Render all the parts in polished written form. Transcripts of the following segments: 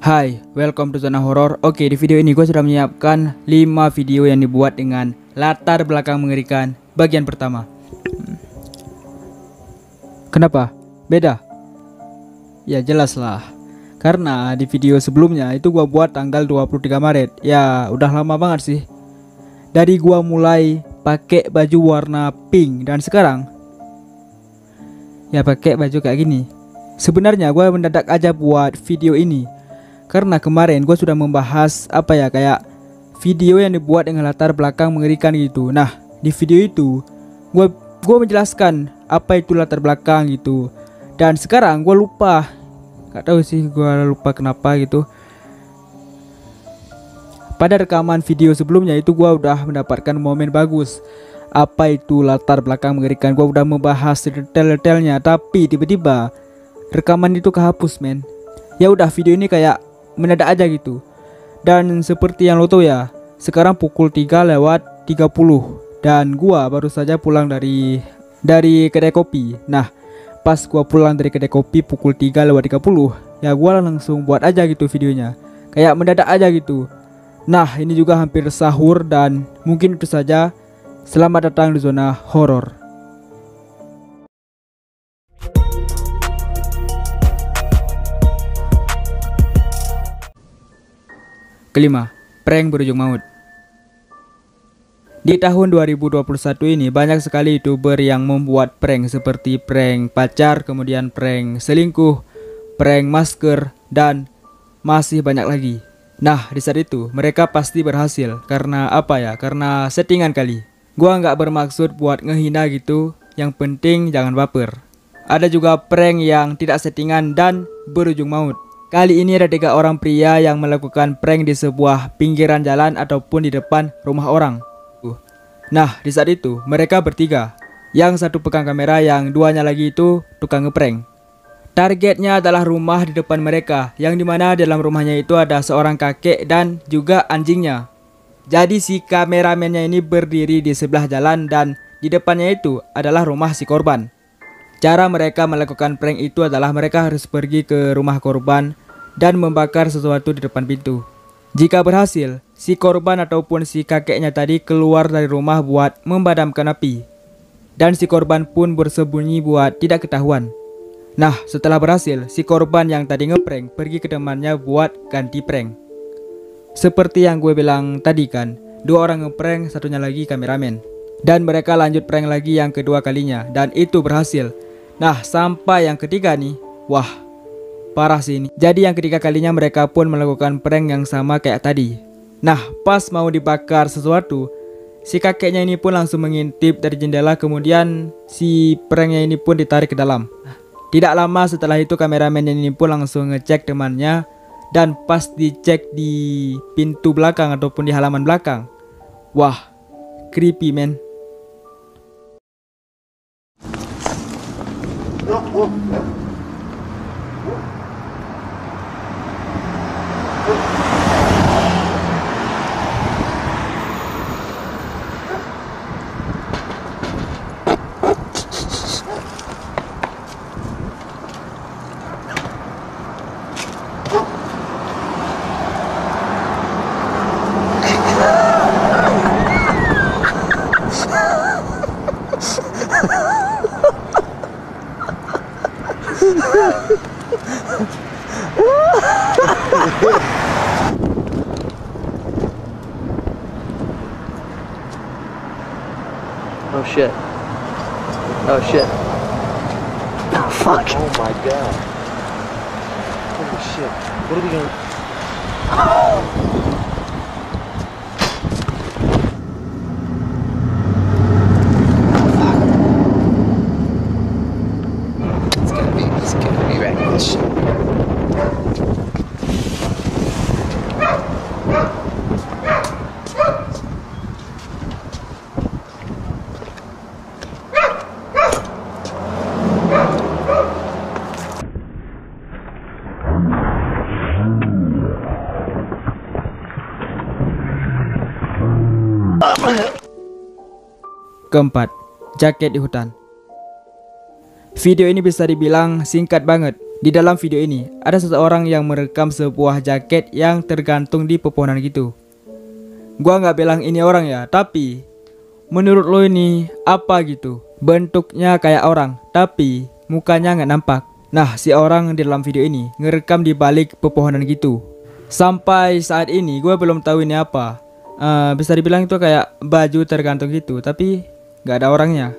Hai, welcome to Zona Horor. Oke, di video ini gue sudah menyiapkan 5 video yang dibuat dengan latar belakang mengerikan bagian pertama. Kenapa? Beda? Ya jelas lah. Karena di video sebelumnya itu gue buat tanggal 23 Maret. Ya udah lama banget sih. Dari gue mulai pakai baju warna pink dan sekarang ya pakai baju kayak gini. Sebenarnya gue mendadak aja buat video ini karena kemarin gue sudah membahas kayak video yang dibuat dengan latar belakang mengerikan gitu. Nah di video itu gue menjelaskan apa itu latar belakang gitu. Dan sekarang gue lupa, gak tahu sih gue lupa kenapa gitu. Pada rekaman video sebelumnya itu gue udah mendapatkan momen bagus. Apa itu latar belakang mengerikan, gue udah membahas detail-detailnya. Tapi tiba-tiba rekaman itu kehapus men. Ya udah video ini kayak mendadak aja gitu. Dan seperti yang lo tahu ya, sekarang pukul 3:30 dan gua baru saja pulang dari kedai kopi. Nah, pas gua pulang dari kedai kopi pukul 3:30, ya gua langsung buat aja gitu videonya. Kayak mendadak aja gitu. Nah, ini juga hampir sahur dan mungkin itu saja. Selamat datang di Zona Horor. Kelima, prank berujung maut. Di tahun 2021 ini banyak sekali YouTuber yang membuat prank seperti prank pacar, kemudian prank selingkuh, prank masker, dan masih banyak lagi. Nah di saat itu mereka pasti berhasil karena karena settingan kali. Gua nggak bermaksud buat ngehina gitu, yang penting jangan baper. Ada juga prank yang tidak settingan dan berujung maut. Kali ini ada 3 orang pria yang melakukan prank di sebuah pinggiran jalan ataupun di depan rumah orang. Nah di saat itu mereka bertiga. Yang satu pegang kamera, yang duanya lagi itu tukang ngeprank. Targetnya adalah rumah di depan mereka, yang dimana dalam rumahnya itu ada seorang kakek dan juga anjingnya. Jadi si kameramennya ini berdiri di sebelah jalan dan di depannya itu adalah rumah si korban. Cara mereka melakukan prank itu adalah mereka harus pergi ke rumah korban dan membakar sesuatu di depan pintu. Jika berhasil, si korban ataupun si kakeknya tadi keluar dari rumah buat memadamkan api. Dan si korban pun bersembunyi buat tidak ketahuan. Nah, setelah berhasil, si korban yang tadi ngeprank pergi ke temannya buat ganti prank. Seperti yang gue bilang tadi kan, 2 orang ngeprank, satunya lagi kameramen. Dan mereka lanjut prank lagi yang kedua kalinya, dan itu berhasil. Nah sampai yang ketiga nih, wah parah sih ini. Jadi yang ketiga kalinya mereka pun melakukan prank yang sama kayak tadi. Nah pas mau dibakar sesuatu, si kakeknya ini pun langsung mengintip dari jendela. Kemudian si pranknya ini pun ditarik ke dalam. Tidak lama setelah itu kameramen ini pun langsung ngecek temannya. Dan pas dicek di pintu belakang ataupun di halaman belakang, wah creepy men. Oh shit. Oh shit. Oh fuck. Oh my god. Holy shit. What are we gonna... It's gonna be right this shit. Keempat, jaket di hutan. Video ini bisa dibilang singkat banget, Di dalam video ini ada seseorang yang merekam sebuah jaket yang tergantung di pepohonan gitu. Gua nggak bilang ini orang ya, tapi menurut lo ini apa gitu? Bentuknya kayak orang, tapi mukanya nggak nampak. Nah, si orang di dalam video ini ngerekam di balik pepohonan gitu. Sampai saat ini gue belum tahu ini apa. Bisa dibilang itu kayak baju tergantung gitu, tapi nggak ada orangnya.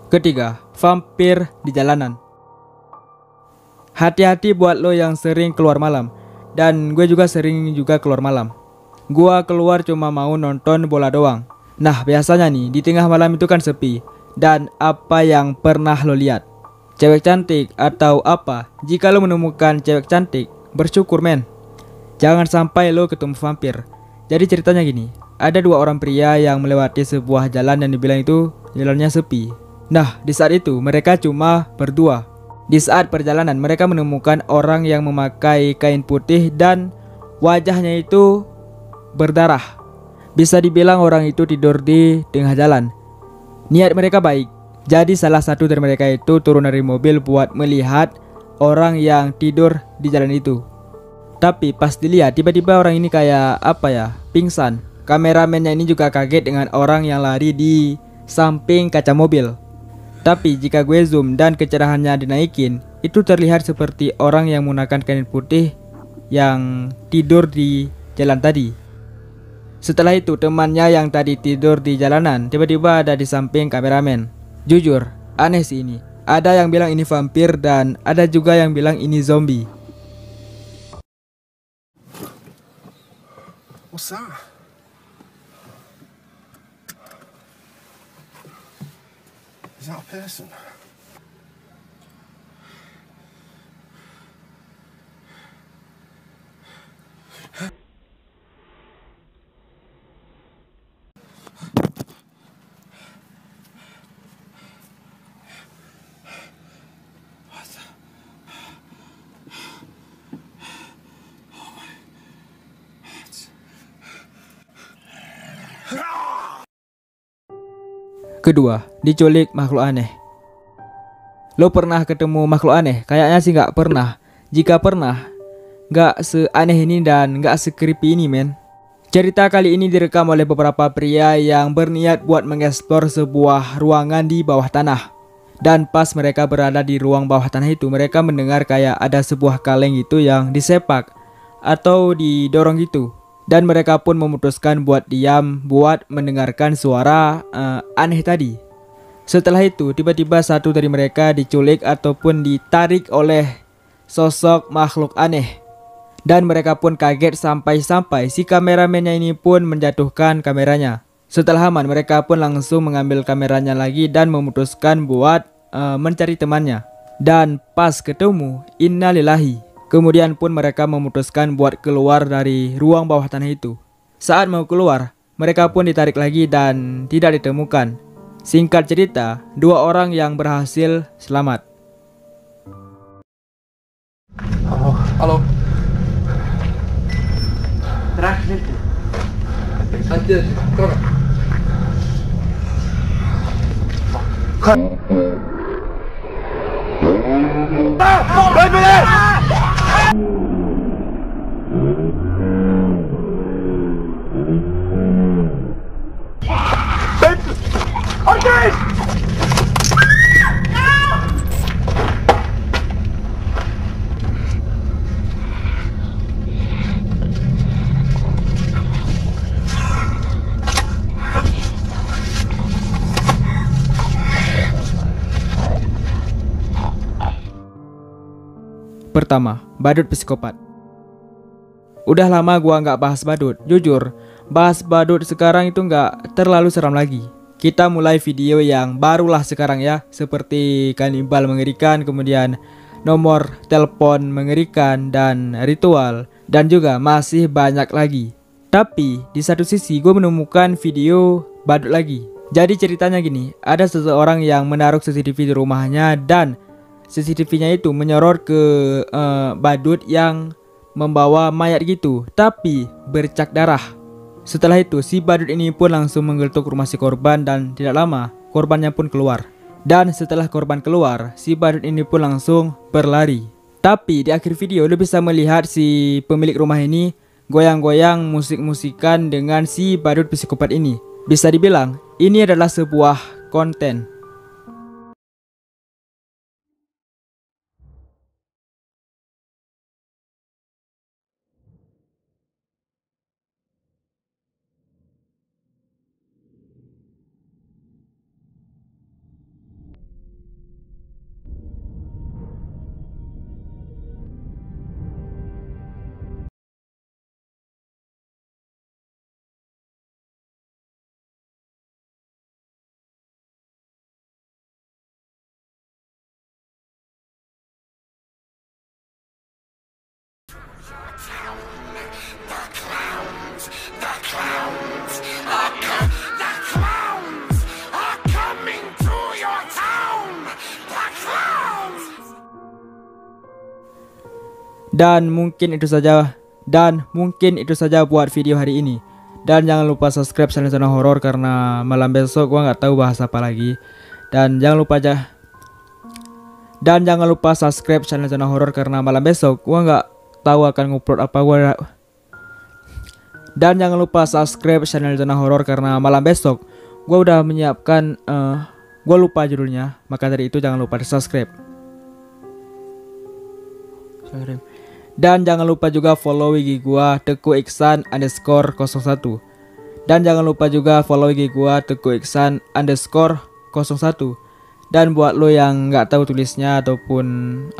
Ketiga, vampir di jalanan. Hati-hati buat lo yang sering keluar malam. Dan gue juga sering keluar malam. Gua keluar cuma mau nonton bola doang. Nah, biasanya nih di tengah malam itu kan sepi. Dan apa yang pernah lo lihat? Cewek cantik atau apa? Jika lo menemukan cewek cantik, bersyukur men. Jangan sampai lo ketemu vampir. Jadi ceritanya gini, ada dua orang pria yang melewati sebuah jalan yang dibilang itu jalannya sepi. Nah, di saat itu mereka cuma berdua. Di saat perjalanan mereka menemukan orang yang memakai kain putih dan wajahnya itu berdarah. Bisa dibilang orang itu tidur di tengah jalan. Niat mereka baik. Jadi salah satu dari mereka itu turun dari mobil buat melihat orang yang tidur di jalan itu. Tapi pas dilihat tiba-tiba orang ini kayak apa ya, pingsan. Kameramennya ini juga kaget dengan orang yang lari di samping kaca mobil. Tapi jika gue zoom dan kecerahannya dinaikin, itu terlihat seperti orang yang menggunakan kain putih yang tidur di jalan tadi. Setelah itu temannya yang tadi tidur di jalanan tiba-tiba ada di samping kameramen. Jujur, aneh sih ini. Ada yang bilang ini vampir dan ada juga yang bilang ini zombie. What's that? Is that a person? Kedua, diculik makhluk aneh. Lo pernah ketemu makhluk aneh? Kayaknya sih nggak pernah. Jika pernah, nggak seaneh ini dan nggak se-creepy ini men. Cerita kali ini direkam oleh beberapa pria yang berniat buat mengeksplor sebuah ruangan di bawah tanah. Dan pas mereka berada di ruang bawah tanah itu, mereka mendengar kayak ada sebuah kaleng itu yang disepak atau didorong gitu. Dan mereka pun memutuskan buat diam buat mendengarkan suara aneh tadi. Setelah itu tiba-tiba satu dari mereka diculik ataupun ditarik oleh sosok makhluk aneh. Dan mereka pun kaget sampai-sampai si kameramennya ini pun menjatuhkan kameranya. Setelah aman mereka pun langsung mengambil kameranya lagi dan memutuskan buat mencari temannya. Dan pas ketemu, innalillahi. Kemudian pun mereka memutuskan buat keluar dari ruang bawah tanah itu. Saat mau keluar, mereka pun ditarik lagi dan tidak ditemukan. Singkat cerita, dua orang yang berhasil selamat. Halo. Terakhir. Anjir, korang. Pertama, badut psikopat. Udah lama gua nggak bahas badut. Jujur, bahas badut sekarang itu nggak terlalu seram lagi. Kita mulai video yang barulah sekarang ya, seperti kanibal mengerikan, kemudian nomor telepon mengerikan, dan ritual, dan juga masih banyak lagi. Tapi di satu sisi gue menemukan video badut lagi. Jadi ceritanya gini, ada seseorang yang menaruh CCTV di rumahnya dan CCTV-nya itu menyorot ke badut yang membawa mayat gitu, tapi bercak darah. Setelah itu si badut ini pun langsung menggeletuk rumah si korban dan tidak lama korbannya pun keluar. Dan setelah korban keluar, si badut ini pun langsung berlari. Tapi di akhir video lo bisa melihat si pemilik rumah ini goyang-goyang musik-musikan dengan si badut psikopat ini. Bisa dibilang ini adalah sebuah konten. Dan mungkin itu saja buat video hari ini. Dan jangan lupa subscribe channel Zona Horor karena malam besok gua nggak tahu bahas apa lagi. Dan jangan lupa subscribe channel Zona Horor karena malam besok gua nggak tahu akan ngupload apa Dan jangan lupa subscribe channel Zona Horor karena malam besok gua udah menyiapkan gua lupa judulnya, maka dari itu jangan lupa di subscribe. Dan jangan lupa juga follow IG gua teguhiksan_01. Dan jangan lupa juga follow IG gua teguhiksan_01. Dan buat lo yang nggak tahu tulisnya ataupun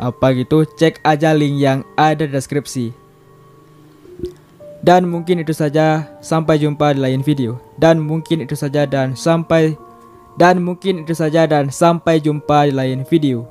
apa gitu, cek aja link yang ada di deskripsi. Dan mungkin itu saja, sampai jumpa di lain video. Dan mungkin itu saja dan sampai jumpa di lain video.